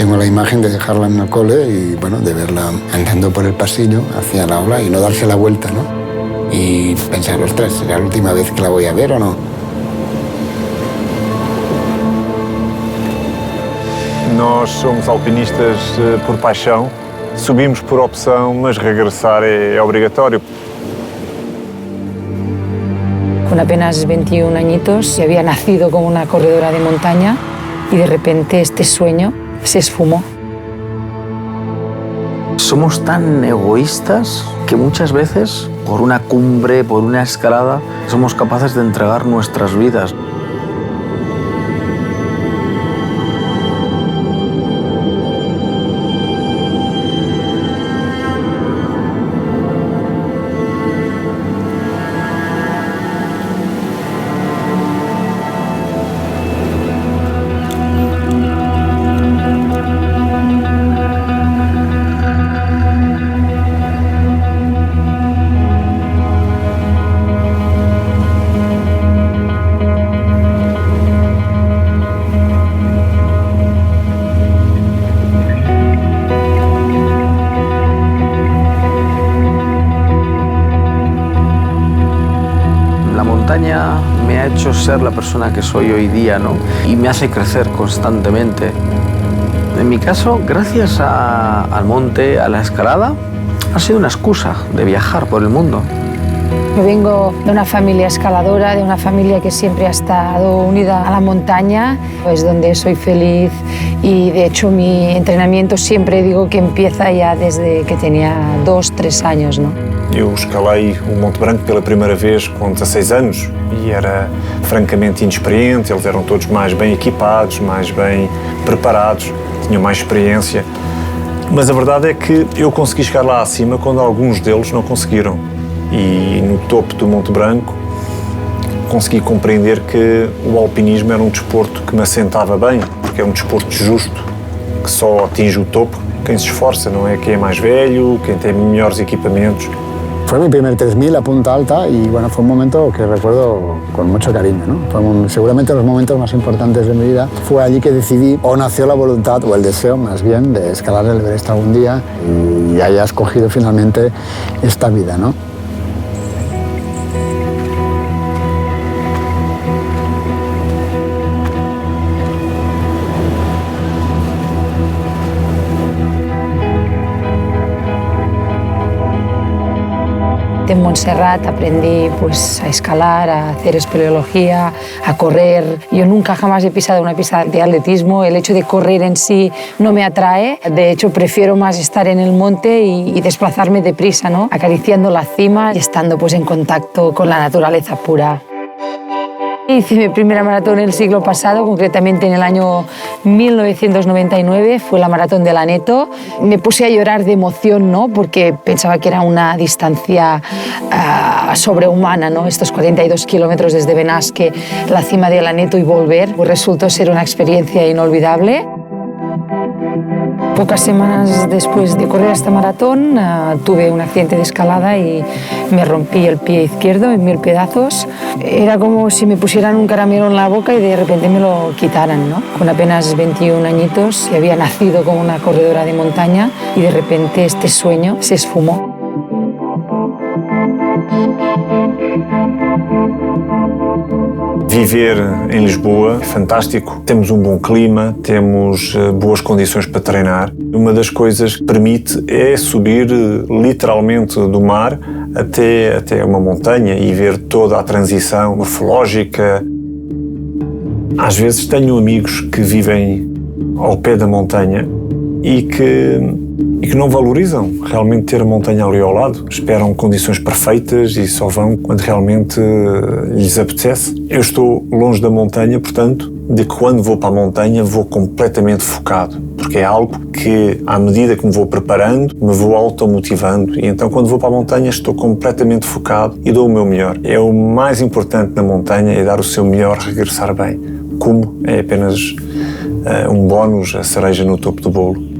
Tengo la imagen de dejarla en el cole y, bueno, de verla andando por el pasillo hacia la aula y no darse la vuelta, ¿no? Y pensar, ostras, ¿será la última vez que la voy a ver o no? Nós somos alpinistas por paixão, subimos por opção, mas regressar é obrigatório. Con apenas 21 añitos y había nacido como una corredora de montaña y de repente este sueño se esfumó. Somos tan egoístas que muchas veces por una cumbre, por una escalada, somos capaces de entregar nuestras vidas. Me ha hecho ser la persona que soy hoy día, ¿no? Y me hace crecer constantemente. En mi caso, gracias al monte, a la escalada, ha sido una excusa de viajar por el mundo. Yo vengo de una familia escaladora, de una familia que siempre ha estado unida a la montaña, es donde soy feliz y de hecho mi entrenamiento siempre digo que empieza ya desde que tenía 2, 3 años, ¿no? Eu escalei o Monte Branco pela primeira vez com 16 anos e era francamente inexperiente, eles eram todos mais bem equipados, mais bem preparados, tinham mais experiência. Mas a verdade é que eu consegui chegar lá acima quando alguns deles não conseguiram. E no topo do Monte Branco consegui compreender que o alpinismo era um desporto que me assentava bem, porque é um desporto justo, que só atinge o topo quem se esforça, não é quem é mais velho, quem tem melhores equipamentos. Fue mi primer 3000 a punta alta y bueno, fue un momento que recuerdo con mucho cariño, ¿no? Fue seguramente los momentos más importantes de mi vida. Fue allí que decidí, o nació la voluntad, o el deseo más bien, de escalar el Everest algún día y haya escogido finalmente esta vida, ¿no? En Montserrat aprendí pues, a escalar, a hacer espeleología, a correr. Yo nunca jamás he pisado una pista de atletismo. El hecho de correr en sí no me atrae. De hecho, prefiero más estar en el monte y desplazarme deprisa, ¿no? Acariciando la cima y estando pues, en contacto con la naturaleza pura. Hice mi primera maratón el siglo pasado, concretamente en el año 1999, fue la maratón de Laneto. Me puse a llorar de emoción, ¿no? Porque pensaba que era una distancia sobrehumana, ¿no? Estos 42 kilómetros desde Benasque, la cima de Laneto y volver, pues resultó ser una experiencia inolvidable. Pocas semanas después de correr esta maratón tuve un accidente de escalada y me rompí el pie izquierdo en 1000 pedazos. Era como si me pusieran un caramelo en la boca y de repente me lo quitaran, ¿no? Con apenas 21 añitos y había nacido como una corredora de montaña y de repente este sueño se esfumó. Viver em Lisboa é fantástico. Temos um bom clima, temos boas condições para treinar. Uma das coisas que permite é subir literalmente do mar até uma montanha e ver toda a transição morfológica. Às vezes tenho amigos que vivem ao pé da montanha e que não valorizam realmente ter a montanha ali ao lado. Esperam condições perfeitas e só vão quando realmente lhes apetece. Eu estou longe da montanha, portanto, de que quando vou para a montanha vou completamente focado, porque é algo que, à medida que me vou preparando, me vou automotivando e então quando vou para a montanha estou completamente focado e dou o meu melhor. É o mais importante na montanha, é dar o seu melhor, regressar bem. Como é apenas um bónus, a cereja no topo do bolo.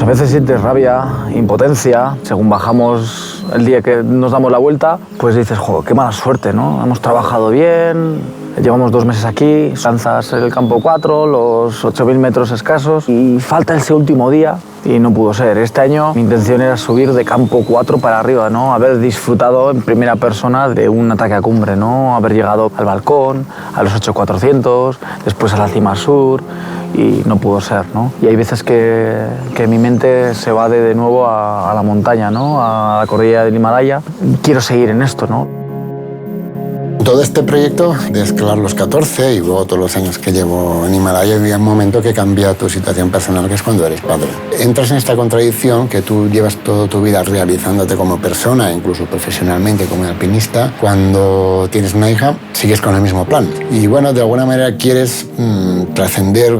A veces sientes rabia, impotencia, según bajamos el día que nos damos la vuelta, pues dices, joder, qué mala suerte, ¿no? Hemos trabajado bien, Llevamos 2 meses aquí, lanzas el campo 4, los 8.000 metros escasos y falta ese último día y no pudo ser. Este año mi intención era subir de campo 4 para arriba, ¿no? Haber disfrutado en primera persona de un ataque a cumbre, ¿no? Haber llegado al balcón, a los 8.400, después a la cima sur y no pudo ser, ¿no? Y hay veces que mi mente se va de nuevo a la montaña, ¿no? A la cordillera del Himalaya. Quiero seguir en esto, ¿no? Todo este proyecto de escalar los 14 y luego todos los años que llevo en Himalaya, había un momento que cambia tu situación personal, que es cuando eres padre. Entras en esta contradicción que tú llevas toda tu vida realizándote como persona, incluso profesionalmente como alpinista. Cuando tienes una hija, sigues con el mismo plan. Y bueno, de alguna manera quieres trascender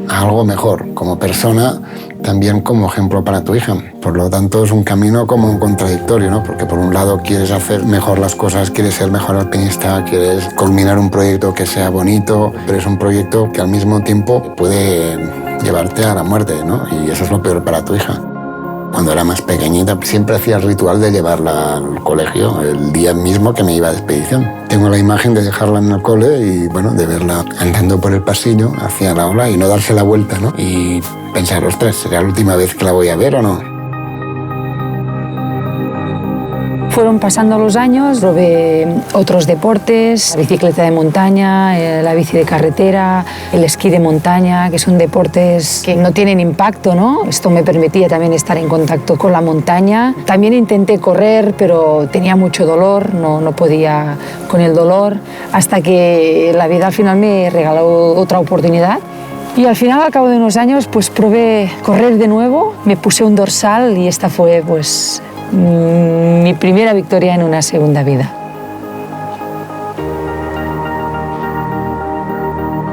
a algo mejor como persona, también como ejemplo para tu hija. Por lo tanto, es un camino como un contradictorio, ¿no? Porque por un lado quieres hacer mejor las cosas, quieres ser mejor alpinista, quieres culminar un proyecto que sea bonito, pero es un proyecto que al mismo tiempo puede llevarte a la muerte, ¿no? Y eso es lo peor para tu hija. Cuando era más pequeñita, siempre hacía el ritual de llevarla al colegio el día mismo que me iba de expedición. Tengo la imagen de dejarla en el cole y, bueno, de verla andando por el pasillo hacia la ola y no darse la vuelta, ¿no? Y pensar, ostras, ¿será la última vez que la voy a ver o no? Fueron pasando los años, probé otros deportes, la bicicleta de montaña, la bici de carretera, el esquí de montaña, que son deportes que no tienen impacto, ¿no? Esto me permitía también estar en contacto con la montaña. También intenté correr, pero tenía mucho dolor, no podía con el dolor, hasta que la vida al final me regaló otra oportunidad. Y al final, al cabo de unos años, pues probé correr de nuevo, me puse un dorsal y esta fue, pues, mi primera victòria en una segunda vida.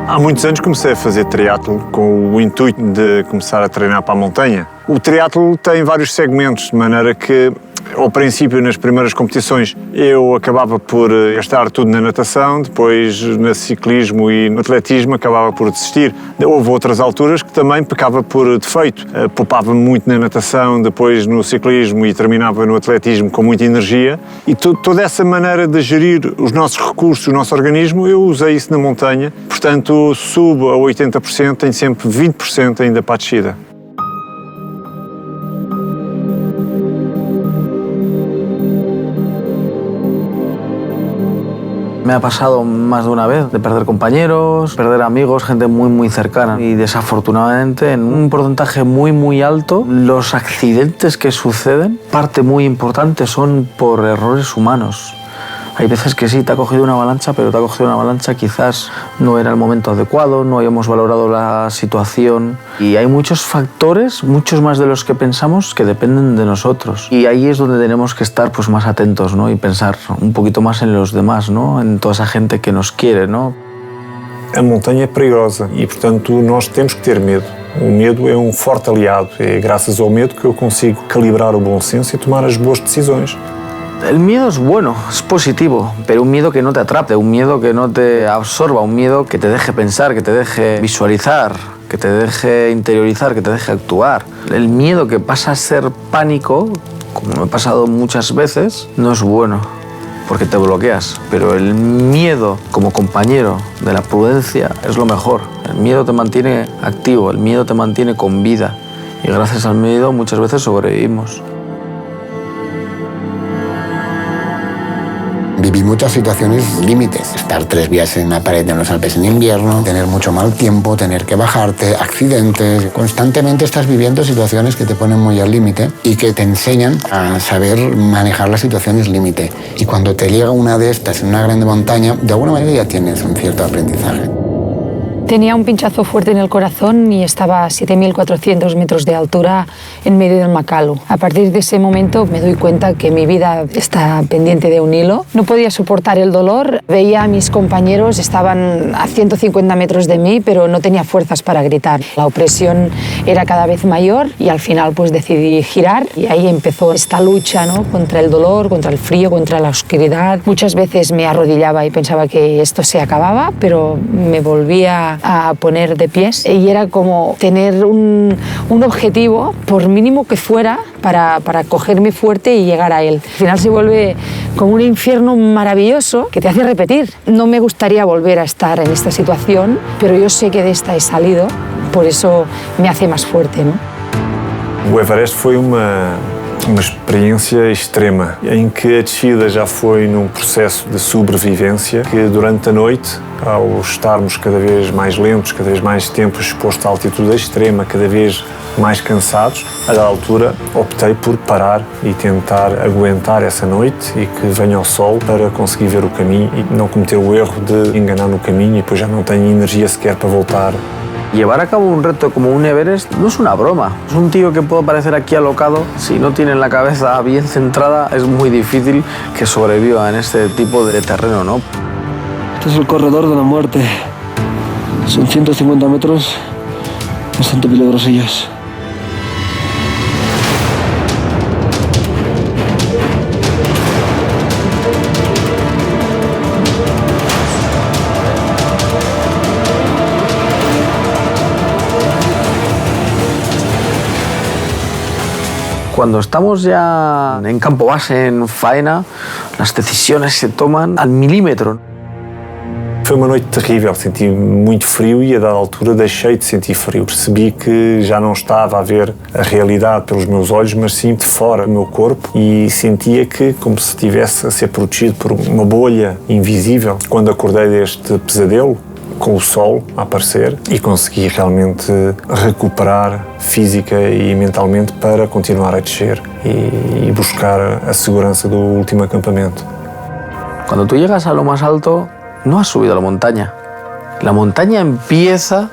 Há muitos anos comecei a fazer triatlo com o intuito de começar a treinar para a montanha. O triatlo tem vários segmentos, de maneira que, ao princípio, nas primeiras competições, eu acabava por gastar tudo na natação, depois no ciclismo e no atletismo acabava por desistir. Houve outras alturas que também pecava por defeito. Poupava muito na natação, depois no ciclismo e terminava no atletismo com muita energia. E toda essa maneira de gerir os nossos recursos, o nosso organismo, eu usei isso na montanha. Portanto, subo a 80%, tenho sempre 20% ainda para a descida. Me ha pasado más de una vez de perder compañeros, perder amigos, gente muy cercana. Y desafortunadamente, en un porcentaje muy alto, los accidentes que suceden, parte muy importante, son por errores humanos. Hay veces que sí, te ha cogido una avalancha, pero te ha cogido una avalancha, quizás no era el momento adecuado, no habíamos valorado la situación. Y hay muchos factores, muchos más de los que pensamos, que dependen de nosotros. Y ahí es donde tenemos que estar, pues, más atentos, ¿no? Y pensar un poquito más en los demás, ¿no? En toda esa gente que nos quiere, ¿no? A montanha é perigosa e, portanto, nós temos que ter medo. O medo é um forte aliado. É graças ao medo que eu consigo calibrar o bom senso e tomar as boas decisões. El miedo es bueno, es positivo, pero un miedo que no te atrape, un miedo que no te absorba, un miedo que te deje pensar, que te deje visualizar, que te deje interiorizar, que te deje actuar. El miedo que pasa a ser pánico, como me ha pasado muchas veces, no es bueno, porque te bloqueas. Pero el miedo como compañero de la prudencia es lo mejor. El miedo te mantiene activo, el miedo te mantiene con vida. Y gracias al miedo muchas veces sobrevivimos. Viví muchas situaciones límites. Estar 3 días en la pared en los Alpes en invierno, tener mucho mal tiempo, tener que bajarte, accidentes. Constantemente estás viviendo situaciones que te ponen muy al límite y que te enseñan a saber manejar las situaciones límite. Y cuando te llega una de estas en una grande montaña, de alguna manera ya tienes un cierto aprendizaje. Tenía un pinchazo fuerte en el corazón y estaba a 7.400 metros de altura en medio del Makalu. A partir de ese momento me doy cuenta que mi vida está pendiente de un hilo. No podía soportar el dolor. Veía a mis compañeros, estaban a 150 metros de mí, pero no tenía fuerzas para gritar. La opresión era cada vez mayor y al final pues decidí girar y ahí empezó esta lucha, ¿no? Contra el dolor, contra el frío, contra la oscuridad. Muchas veces me arrodillaba y pensaba que esto se acababa, pero me volvía a poner de pies y era como tener un objetivo, por mínimo que fuera, para cogerme fuerte y llegar a él. Al final se vuelve como un infierno maravilloso que te hace repetir. No me gustaría volver a estar en esta situación, pero yo sé que de esta he salido, por eso me hace más fuerte, ¿no? O Everest foi uma experiência extrema, em que a descida já foi num processo de sobrevivência, que durante a noite, ao estarmos cada vez mais lentos, cada vez mais tempo expostos à altitude extrema, cada vez mais cansados, a dada altura optei por parar e tentar aguentar essa noite e que venha o sol para conseguir ver o caminho e não cometer o erro de enganar no caminho e depois já não tenho energia sequer para voltar. Llevar a cabo un reto como un Everest no es una broma. Es un tío que puede parecer aquí alocado. Si no tiene la cabeza bien centrada, es muy difícil que sobreviva en este tipo de terreno, ¿no? Este es el corredor de la muerte. Son 150 metros bastante peligrosillos. Cuando estamos ya en campo base, en faena, las decisiones se toman al milímetro. Foi uma noite terrível, senti muito frio e a dada altura deixei de sentir frio. Percebi que já não estava a ver a realidade pelos meus olhos, mas sim de fora do meu corpo e sentia que como se estivesse a ser protegido por uma bolha invisível. Quando acordei deste pesadelo, com o sol a aparecer e consegui realmente recuperar física e mentalmente para continuar a descer e buscar a segurança do último acampamento. Cuando tú llegas a lo más alto, no has subido a la montaña. La montaña empieza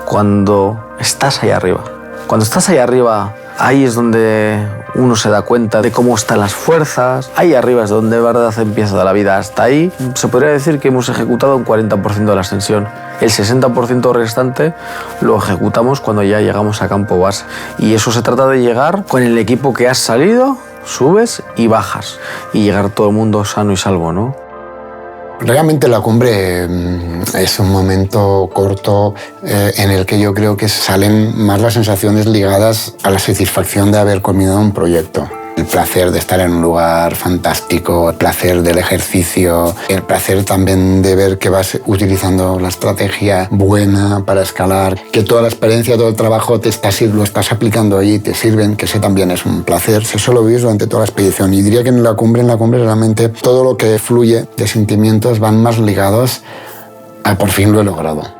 cuando estás ahí arriba. Cuando estás ahí arriba, ahí es donde uno se da cuenta de cómo están las fuerzas. Ahí arriba es donde de verdad empieza la vida. Hasta ahí se podría decir que hemos ejecutado un 40% de la ascensión. El 60% restante lo ejecutamos cuando ya llegamos a campo base. Y eso se trata de llegar con el equipo que has salido, subes y bajas. Y llegar todo el mundo sano y salvo, ¿no? Realmente la cumbre es un momento corto en el que yo creo que salen más las sensaciones ligadas a la satisfacción de haber culminado un proyecto. El placer de estar en un lugar fantástico, el placer del ejercicio, el placer también de ver que vas utilizando la estrategia buena para escalar, que toda la experiencia, todo el trabajo lo estás aplicando allí, te sirven, que ese también es un placer. Eso lo vives durante toda la expedición y diría que en la cumbre realmente todo lo que fluye de sentimientos van más ligados a por fin lo he logrado.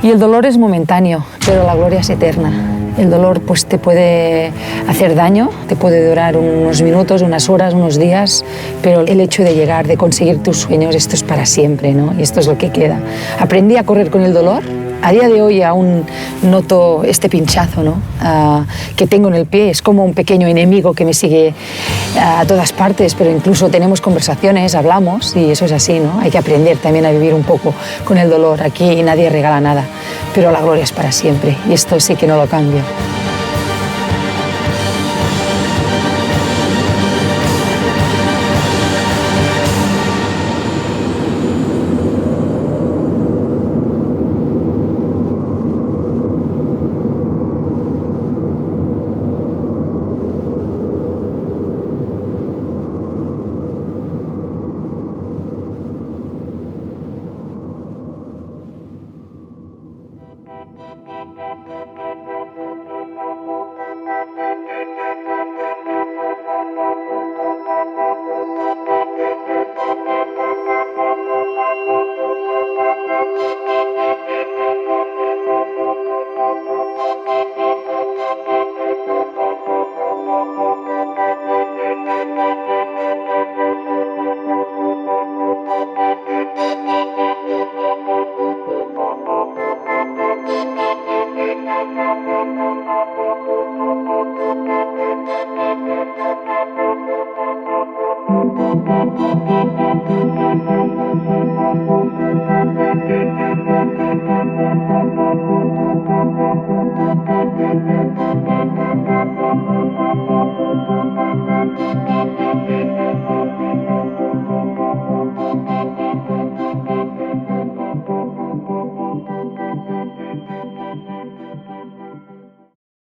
Y el dolor es momentáneo, pero la gloria es eterna. El dolor pues, te puede hacer daño, te puede durar unos minutos, unas horas, unos días, pero el hecho de llegar, de conseguir tus sueños, esto es para siempre, ¿no? Y esto es lo que queda. Aprendí a correr con el dolor. A día de hoy aún noto este pinchazo, ¿no? Que tengo en el pie. Es como un pequeño enemigo que me sigue a todas partes, pero incluso tenemos conversaciones, hablamos y eso es así, ¿no? Hay que aprender también a vivir un poco con el dolor. Aquí nadie regala nada, pero la gloria es para siempre y esto sí que no lo cambio.